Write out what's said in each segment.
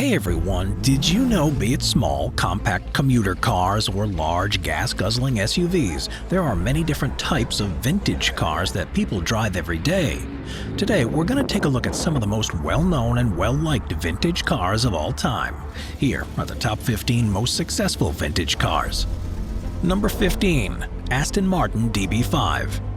Hey everyone, did you know, be it small, compact commuter cars or large gas-guzzling SUVs, there are many different types of vintage cars that people drive every day. Today, we're going to take a look at some of the most well-known and well-liked vintage cars of all time. Here are the top 15 most successful vintage cars. Number 15. Aston Martin DB5.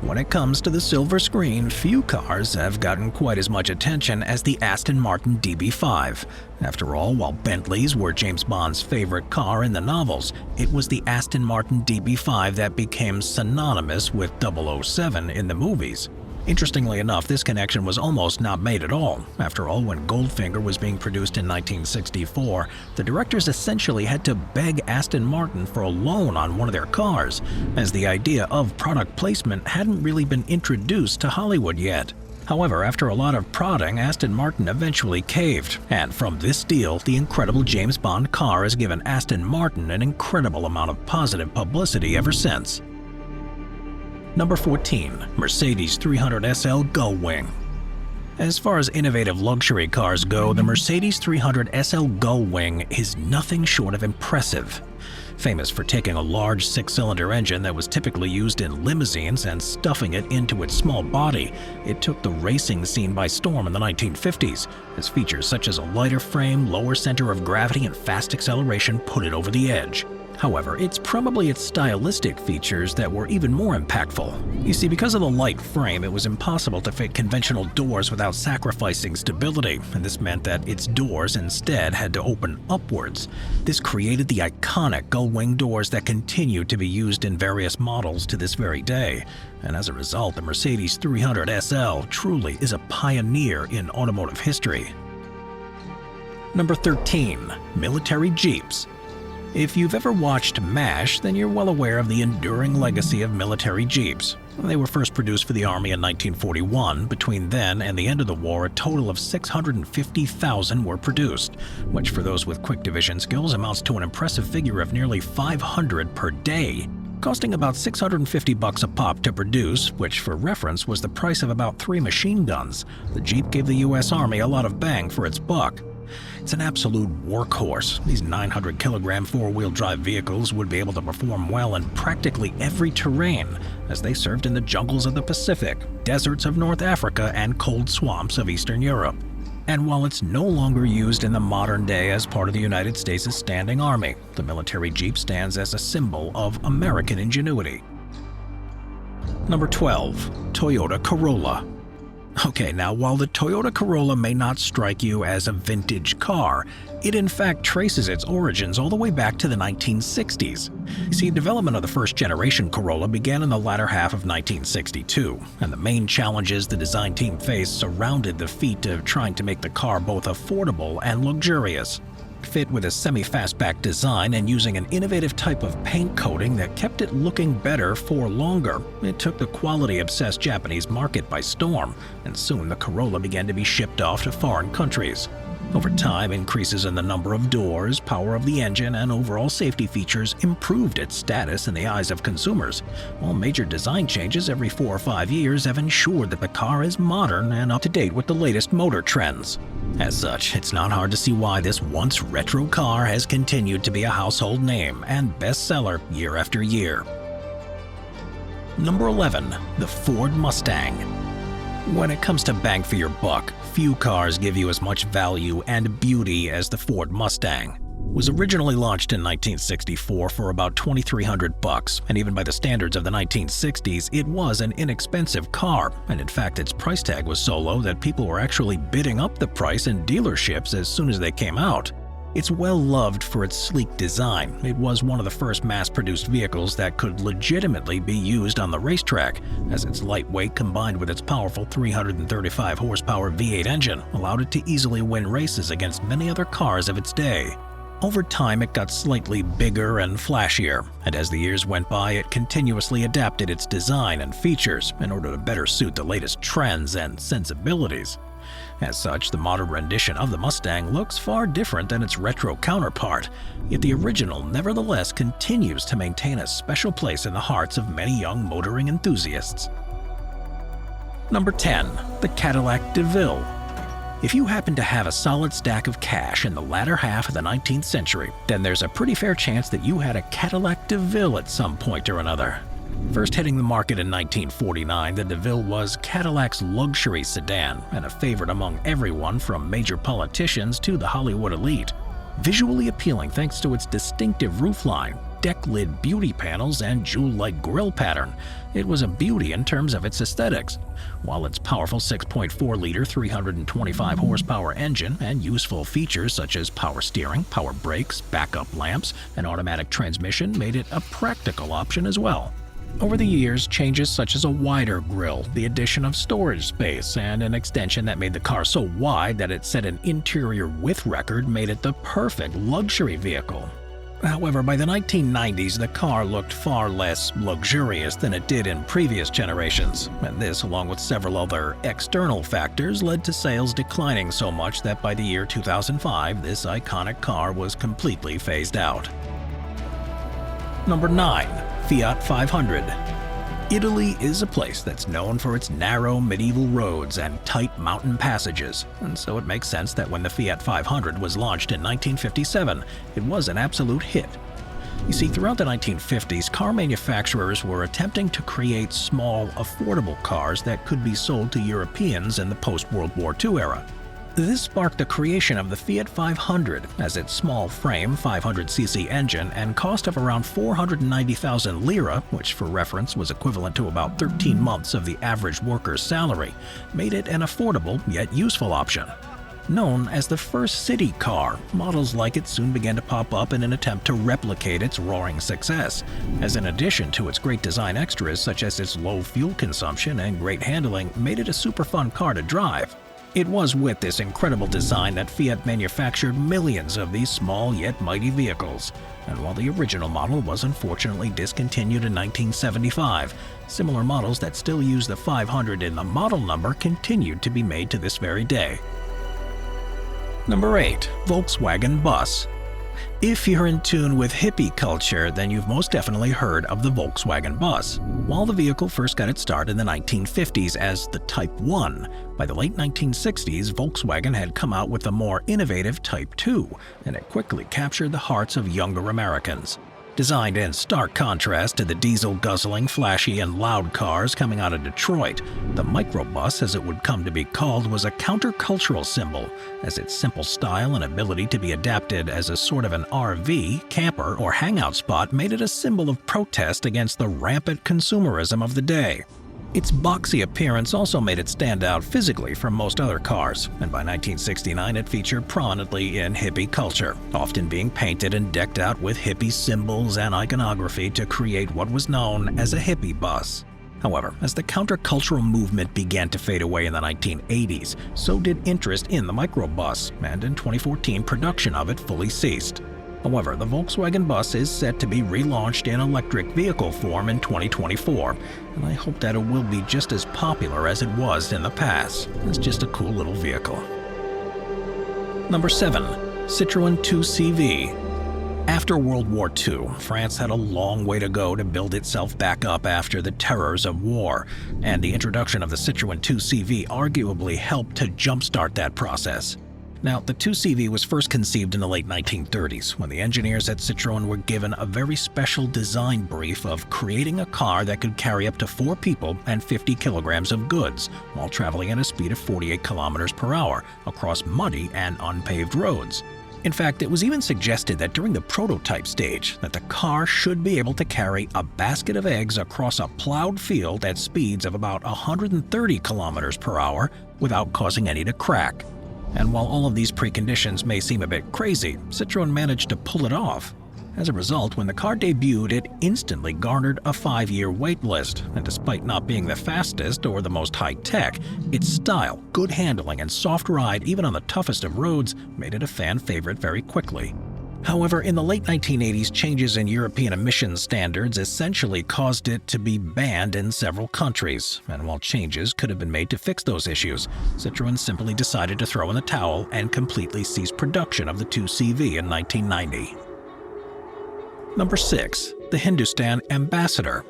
When it comes to the silver screen, few cars have gotten quite as much attention as the Aston Martin DB5. After all, while Bentleys were James Bond's favorite car in the novels, it was the Aston Martin DB5 that became synonymous with 007 in the movies. Interestingly enough, this connection was almost not made at all. After all, when Goldfinger was being produced in 1964, the directors essentially had to beg Aston Martin for a loan on one of their cars, as the idea of product placement hadn't really been introduced to Hollywood yet. However, after a lot of prodding, Aston Martin eventually caved, and from this deal, the incredible James Bond car has given Aston Martin an incredible amount of positive publicity ever since. Number 14. Mercedes 300 SL Gullwing. As far as innovative luxury cars go, the Mercedes 300 SL Gullwing is nothing short of impressive. Famous for taking a large six-cylinder engine that was typically used in limousines and stuffing it into its small body, it took the racing scene by storm in the 1950s, as features such as a lighter frame, lower center of gravity, and fast acceleration put it over the edge. However, it's probably its stylistic features that were even more impactful. You see, because of the light frame, it was impossible to fit conventional doors without sacrificing stability, and this meant that its doors instead had to open upwards. This created the iconic Gullwing doors that continue to be used in various models to this very day. And as a result, the Mercedes 300 SL truly is a pioneer in automotive history. Number 13. Military Jeeps. If you've ever watched MASH, then you're well aware of the enduring legacy of military Jeeps. They were first produced for the Army in 1941. Between then and the end of the war, a total of 650,000 were produced, which for those with quick division skills amounts to an impressive figure of nearly 500 per day. Costing about $650 a pop to produce, which for reference was the price of about 3 machine guns, the Jeep gave the US Army a lot of bang for its buck. It's an absolute workhorse. These 900-kilogram four-wheel drive vehicles would be able to perform well in practically every terrain, as they served in the jungles of the Pacific, deserts of North Africa, and cold swamps of Eastern Europe. And while it's no longer used in the modern day as part of the United States' standing army, the military Jeep stands as a symbol of American ingenuity. Number 12. Toyota Corolla. Okay, now while the Toyota Corolla may not strike you as a vintage car, it in fact traces its origins all the way back to the 1960s. You see, development of the first-generation Corolla began in the latter half of 1962, and the main challenges the design team faced surrounded the feat of trying to make the car both affordable and luxurious. Fit with a semi-fastback design and using an innovative type of paint coating that kept it looking better for longer, it took the quality-obsessed Japanese market by storm, and soon the Corolla began to be shipped off to foreign countries. Over time, increases in the number of doors, power of the engine, and overall safety features improved its status in the eyes of consumers, while major design changes every 4 or 5 years have ensured that the car is modern and up to date with the latest motor trends. As such, it's not hard to see why this once retro car has continued to be a household name and bestseller year after year. Number 11. The Ford Mustang. When it comes to bang for your buck, few cars give you as much value and beauty as the Ford Mustang. It was originally launched in 1964 for about $2,300, and even by the standards of the 1960s, it was an inexpensive car, and in fact its price tag was so low that people were actually bidding up the price in dealerships as soon as they came out. It's well loved for its sleek design. It was one of the first mass-produced vehicles that could legitimately be used on the racetrack, as its lightweight combined with its powerful 335 horsepower V8 engine allowed it to easily win races against many other cars of its day. Over time, it got slightly bigger and flashier, and as the years went by, it continuously adapted its design and features in order to better suit the latest trends and sensibilities. As such, the modern rendition of the Mustang looks far different than its retro counterpart, yet the original nevertheless continues to maintain a special place in the hearts of many young motoring enthusiasts. Number 10. The Cadillac DeVille. If you happen to have a solid stack of cash in the latter half of the 19th century, then there's a pretty fair chance that you had a Cadillac DeVille at some point or another. First hitting the market in 1949, the DeVille was Cadillac's luxury sedan and a favorite among everyone from major politicians to the Hollywood elite. Visually appealing thanks to its distinctive roofline, deck-lid beauty panels, and jewel-like grille pattern, it was a beauty in terms of its aesthetics. While its powerful 6.4-liter 325-horsepower engine and useful features such as power steering, power brakes, backup lamps, and automatic transmission made it a practical option as well. Over the years, changes such as a wider grille, the addition of storage space, and an extension that made the car so wide that it set an interior width record made it the perfect luxury vehicle. However, by the 1990s, the car looked far less luxurious than it did in previous generations, and this, along with several other external factors, led to sales declining so much that by the year 2005, this iconic car was completely phased out. Number 9. Fiat 500. Italy is a place that's known for its narrow medieval roads and tight mountain passages, and so it makes sense that when the Fiat 500 was launched in 1957, it was an absolute hit. You see, throughout the 1950s, car manufacturers were attempting to create small, affordable cars that could be sold to Europeans in the post-World War II era. This sparked the creation of the Fiat 500 as its small frame 500cc engine and cost of around 490,000 lira, which for reference was equivalent to about 13 months of the average worker's salary, made it an affordable yet useful option. Known as the first city car, models like it soon began to pop up in an attempt to replicate its roaring success, as in addition to its great design extras such as its low fuel consumption and great handling made it a super fun car to drive. It was with this incredible design that Fiat manufactured millions of these small yet mighty vehicles, and while the original model was unfortunately discontinued in 1975, similar models that still use the 500 in the model number continued to be made to this very day. Number 8. Volkswagen Bus. If you're in tune with hippie culture, then you've most definitely heard of the Volkswagen Bus. While the vehicle first got its start in the 1950s as the Type 1, by the late 1960s, Volkswagen had come out with the more innovative Type 2, and it quickly captured the hearts of younger Americans. Designed in stark contrast to the diesel-guzzling, flashy, and loud cars coming out of Detroit, the microbus, as it would come to be called, was a countercultural symbol, as its simple style and ability to be adapted as a sort of an RV, camper, or hangout spot made it a symbol of protest against the rampant consumerism of the day. Its boxy appearance also made it stand out physically from most other cars, and by 1969 it featured prominently in hippie culture, often being painted and decked out with hippie symbols and iconography to create what was known as a hippie bus. However, as the countercultural movement began to fade away in the 1980s, so did interest in the microbus, and in 2014 production of it fully ceased. However, the Volkswagen Bus is set to be relaunched in electric vehicle form in 2024, and I hope that it will be just as popular as it was in the past. It's just a cool little vehicle. Number 7. Citroën 2CV. After World War II, France had a long way to go to build itself back up after the terrors of war, and the introduction of the Citroën 2CV arguably helped to jumpstart that process. Now, the 2CV was first conceived in the late 1930s, when the engineers at Citroën were given a very special design brief of creating a car that could carry up to 4 people and 50 kilograms of goods, while traveling at a speed of 48 kilometers per hour across muddy and unpaved roads. In fact, it was even suggested that during the prototype stage, that the car should be able to carry a basket of eggs across a plowed field at speeds of about 130 kilometers per hour without causing any to crack. And while all of these preconditions may seem a bit crazy, Citroën managed to pull it off. As a result, when the car debuted, it instantly garnered a 5-year wait list, and despite not being the fastest or the most high-tech, its style, good handling, and soft ride even on the toughest of roads made it a fan favorite very quickly. However, in the late 1980s, changes in European emissions standards essentially caused it to be banned in several countries, and while changes could have been made to fix those issues, Citroën simply decided to throw in the towel and completely cease production of the 2CV in 1990. Number 6. The Hindustan Ambassador.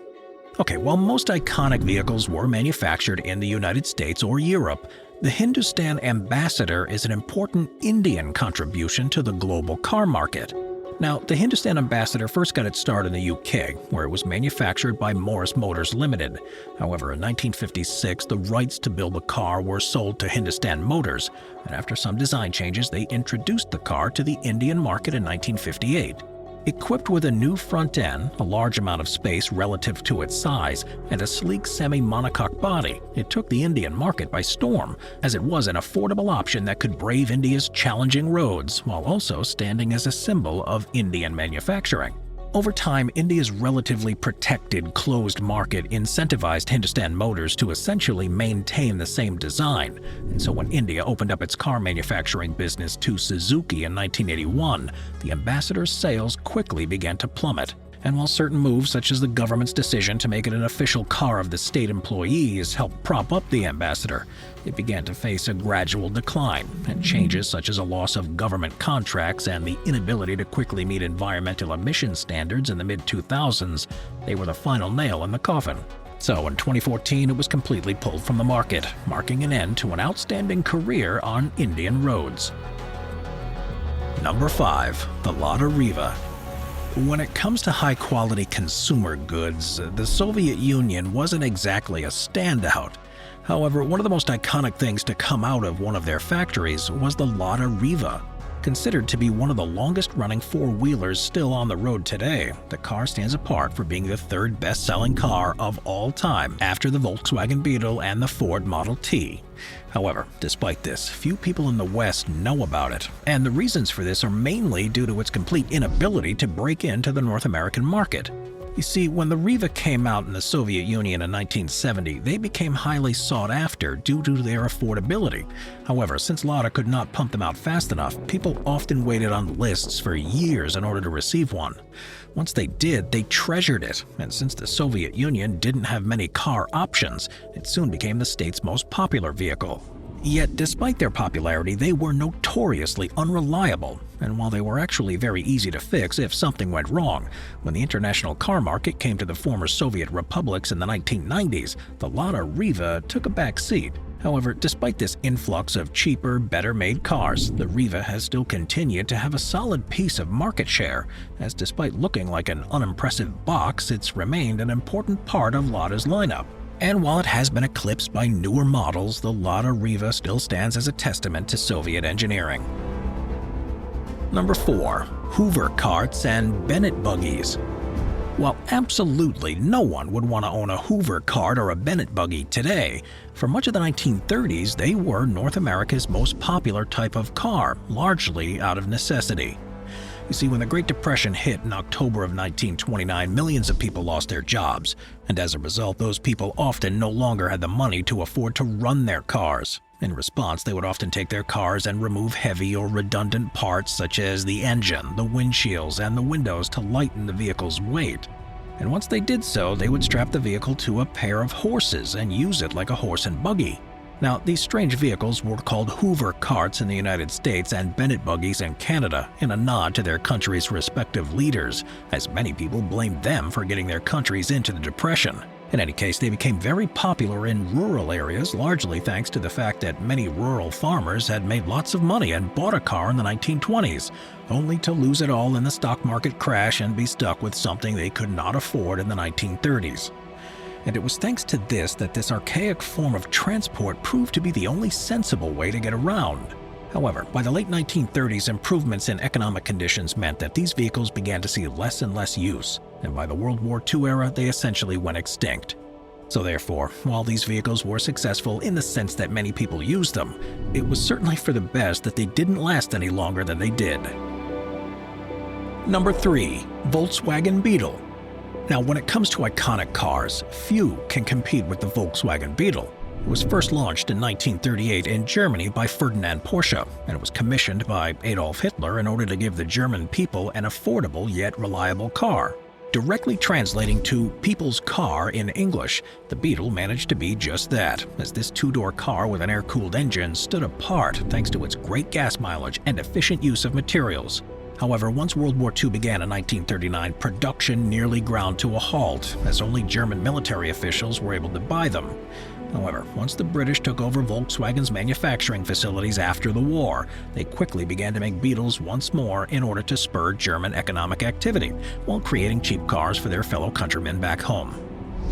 Okay, while most iconic vehicles were manufactured in the United States or Europe, The Hindustan Ambassador is an important Indian contribution to the global car market. Now, the Hindustan Ambassador first got its start in the UK, where it was manufactured by Morris Motors Limited. However, in 1956, the rights to build the car were sold to Hindustan Motors, and after some design changes, they introduced the car to the Indian market in 1958. Equipped with a new front end, a large amount of space relative to its size, and a sleek semi-monocoque body, it took the Indian market by storm, as it was an affordable option that could brave India's challenging roads, while also standing as a symbol of Indian manufacturing. Over time, India's relatively protected, closed market incentivized Hindustan Motors to essentially maintain the same design. And so when India opened up its car manufacturing business to Suzuki in 1981, the Ambassador's sales quickly began to plummet. And while certain moves, such as the government's decision to make it an official car of the state employees, helped prop up the Ambassador, it began to face a gradual decline, and changes such as a loss of government contracts and the inability to quickly meet environmental emission standards in the mid-2000s, they were the final nail in the coffin. So in 2014, it was completely pulled from the market, marking an end to an outstanding career on Indian roads. Number 5. The Lada Riva. When it comes to high-quality consumer goods, the Soviet Union wasn't exactly a standout. However, one of the most iconic things to come out of one of their factories was the Lada Riva. Considered to be one of the longest-running four-wheelers still on the road today, the car stands apart for being the third best-selling car of all time after the Volkswagen Beetle and the Ford Model T. However, despite this, few people in the West know about it, and the reasons for this are mainly due to its complete inability to break into the North American market. You see, when the Riva came out in the Soviet Union in 1970, they became highly sought after due to their affordability. However, since Lada could not pump them out fast enough, people often waited on lists for years in order to receive one. Once they did, they treasured it, and since the Soviet Union didn't have many car options, it soon became the state's most popular vehicle. Yet, despite their popularity, they were notoriously unreliable, and while they were actually very easy to fix if something went wrong, when the international car market came to the former Soviet republics in the 1990s, the Lada Riva took a back seat. However, despite this influx of cheaper, better-made cars, the Riva has still continued to have a solid piece of market share, as despite looking like an unimpressive box, it's remained an important part of Lada's lineup. And while it has been eclipsed by newer models, the Lada Riva still stands as a testament to Soviet engineering. Number 4. Hoover carts and Bennett buggies. While absolutely no one would want to own a Hoover cart or a Bennett buggy today, for much of the 1930s they were North America's most popular type of car, largely out of necessity. You see, when the Great Depression hit in October of 1929, millions of people lost their jobs, and as a result, those people often no longer had the money to afford to run their cars. In response, they would often take their cars and remove heavy or redundant parts such as the engine, the windshields, and the windows to lighten the vehicle's weight. And once they did so, they would strap the vehicle to a pair of horses and use it like a horse and buggy. Now, these strange vehicles were called Hoover carts in the United States and Bennett buggies in Canada, in a nod to their country's respective leaders, as many people blamed them for getting their countries into the Depression. In any case, they became very popular in rural areas, largely thanks to the fact that many rural farmers had made lots of money and bought a car in the 1920s, only to lose it all in the stock market crash and be stuck with something they could not afford in the 1930s. And it was thanks to this that this archaic form of transport proved to be the only sensible way to get around. However, by the late 1930s, improvements in economic conditions meant that these vehicles began to see less and less use, and by the World War II era, they essentially went extinct. So therefore, while these vehicles were successful in the sense that many people used them, it was certainly for the best that they didn't last any longer than they did. Number 3. Volkswagen Beetle. Now, when it comes to iconic cars, few can compete with the Volkswagen Beetle. It was first launched in 1938 in Germany by Ferdinand Porsche, and it was commissioned by Adolf Hitler in order to give the German people an affordable yet reliable car. Directly translating to people's car in English, the Beetle managed to be just that, as this two-door car with an air-cooled engine stood apart thanks to its great gas mileage and efficient use of materials. However, once World War II began in 1939, production nearly ground to a halt, as only German military officials were able to buy them. However, once the British took over Volkswagen's manufacturing facilities after the war, they quickly began to make Beetles once more in order to spur German economic activity, while creating cheap cars for their fellow countrymen back home.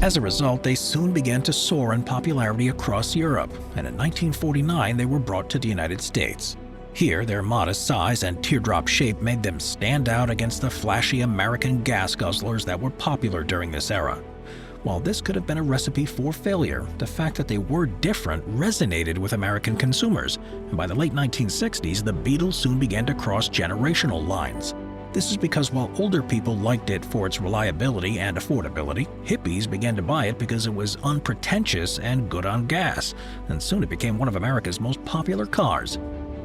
As a result, they soon began to soar in popularity across Europe, and in 1949 they were brought to the United States. Here, their modest size and teardrop shape made them stand out against the flashy American gas guzzlers that were popular during this era. While this could have been a recipe for failure, the fact that they were different resonated with American consumers, and by the late 1960s, the Beetle soon began to cross generational lines. This is because while older people liked it for its reliability and affordability, hippies began to buy it because it was unpretentious and good on gas, and soon it became one of America's most popular cars.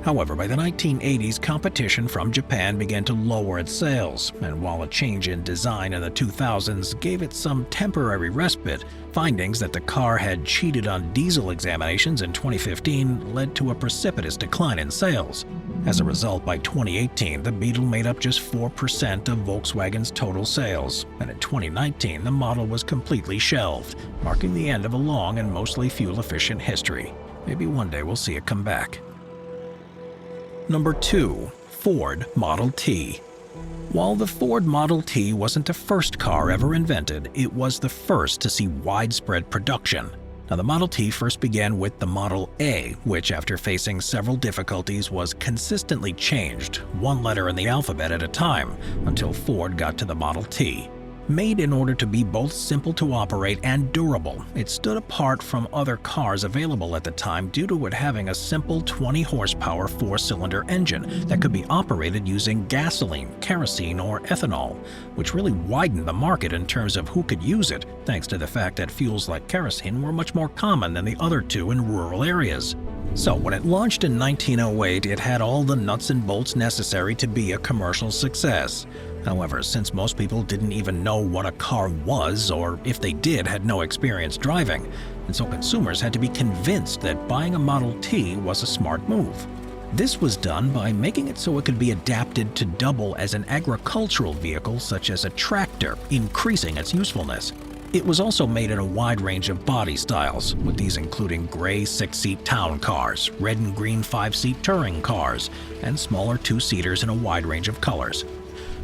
However, by the 1980s, competition from Japan began to lower its sales, and while a change in design in the 2000s gave it some temporary respite, findings that the car had cheated on diesel examinations in 2015 led to a precipitous decline in sales. As a result, by 2018, the Beetle made up just 4% of Volkswagen's total sales, and in 2019, the model was completely shelved, marking the end of a long and mostly fuel-efficient history. Maybe one day we'll see it come back. Number 2. Ford Model T. While the Ford Model T wasn't the first car ever invented, it was the first to see widespread production. Now, the Model T first began with the Model A, which after facing several difficulties was consistently changed, one letter in the alphabet at a time, until Ford got to the Model T. Made in order to be both simple to operate and durable, it stood apart from other cars available at the time due to it having a simple 20-horsepower four-cylinder engine that could be operated using gasoline, kerosene, or ethanol, which really widened the market in terms of who could use it, thanks to the fact that fuels like kerosene were much more common than the other two in rural areas. So when it launched in 1908, it had all the nuts and bolts necessary to be a commercial success. However, since most people didn't even know what a car was, or if they did, had no experience driving, and so consumers had to be convinced that buying a Model T was a smart move. This was done by making it so it could be adapted to double as an agricultural vehicle such as a tractor, increasing its usefulness. It was also made in a wide range of body styles, with these including gray 6-seat town cars, red and green 5-seat touring cars, and smaller 2-seaters in a wide range of colors.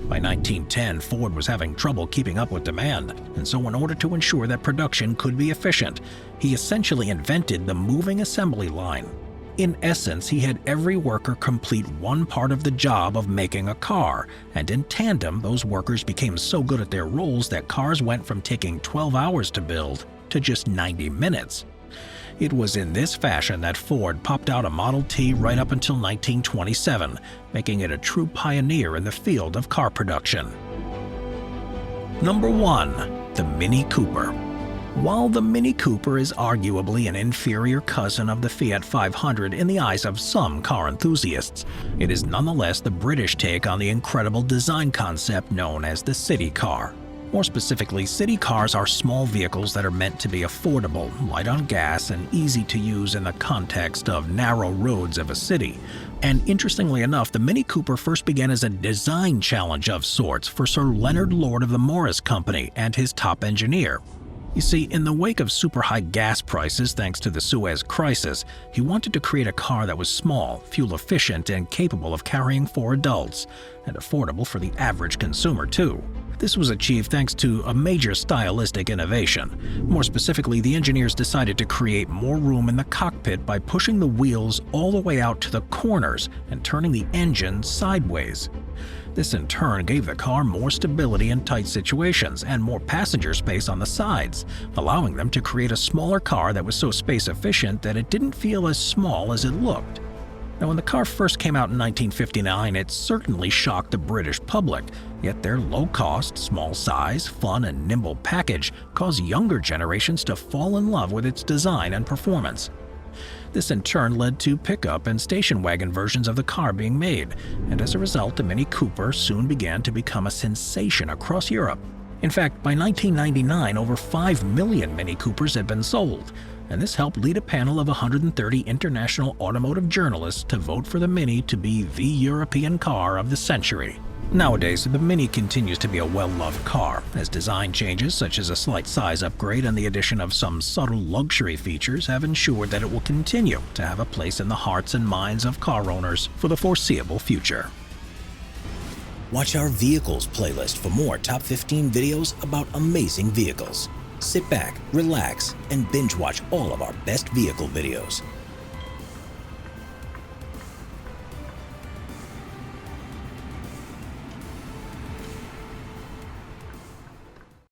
By 1910, Ford was having trouble keeping up with demand, and so in order to ensure that production could be efficient, he essentially invented the moving assembly line. In essence, he had every worker complete one part of the job of making a car, and in tandem, those workers became so good at their roles that cars went from taking 12 hours to build to just 90 minutes. It was in this fashion that Ford popped out a Model T right up until 1927, making it a true pioneer in the field of car production. Number 1. The Mini Cooper. While the Mini Cooper is arguably an inferior cousin of the Fiat 500 in the eyes of some car enthusiasts, it is nonetheless the British take on the incredible design concept known as the city car. More specifically, city cars are small vehicles that are meant to be affordable, light on gas, and easy to use in the context of narrow roads of a city. And interestingly enough, the Mini Cooper first began as a design challenge of sorts for Sir Leonard Lord of the Morris Company and his top engineer. You see, in the wake of super high gas prices thanks to the Suez Crisis, he wanted to create a car that was small, fuel-efficient, and capable of carrying 4 adults, and affordable for the average consumer too. This was achieved thanks to a major stylistic innovation. More specifically, the engineers decided to create more room in the cockpit by pushing the wheels all the way out to the corners and turning the engine sideways. This in turn gave the car more stability in tight situations and more passenger space on the sides, allowing them to create a smaller car that was so space efficient that it didn't feel as small as it looked. Now, when the car first came out in 1959, it certainly shocked the British public, yet their low-cost, small size, fun, and nimble package caused younger generations to fall in love with its design and performance. This in turn led to pickup and station wagon versions of the car being made, and as a result, the Mini Cooper soon began to become a sensation across Europe. In fact, by 1999, over 5 million Mini Coopers had been sold, and this helped lead a panel of 130 international automotive journalists to vote for the Mini to be the European car of the century. Nowadays, the Mini continues to be a well-loved car, as design changes such as a slight size upgrade and the addition of some subtle luxury features have ensured that it will continue to have a place in the hearts and minds of car owners for the foreseeable future. Watch our Vehicles playlist for more top 15 videos about amazing vehicles. Sit back, relax, and binge watch all of our best vehicle videos.